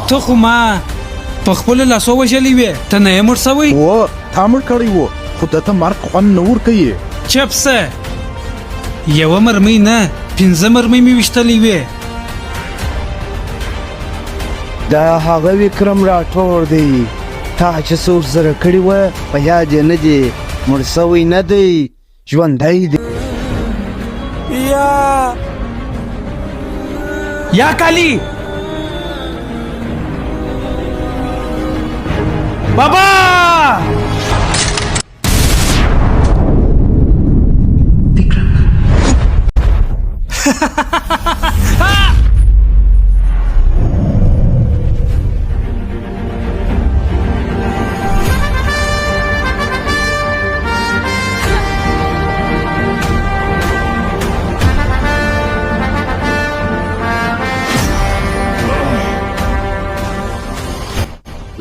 ته خو ما په خپل لاسو وژلی وې ته نه یې مړ سوی و تا مړ کړی و خو ته مرګ خوند نه ورکوي چپ سه یوه مرمۍ نه 5 مرمۍ مې ویشتلې وې دا هغه وکرم راټور دی تا چې څو زره کړي وه په یاد یې نه دی مړ سوی نه دی ژوندی دی یا کالی بابا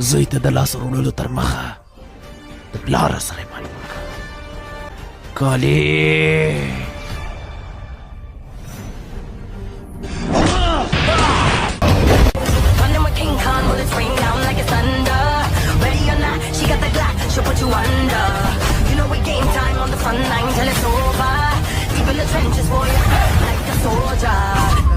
زوی ته د لاس وروړلو تر مخه د پلار سره یې معلوم کړه کالي She'll put you under. You know we game time on the front line till it's over. Deep in the trenches for you, like a soldier.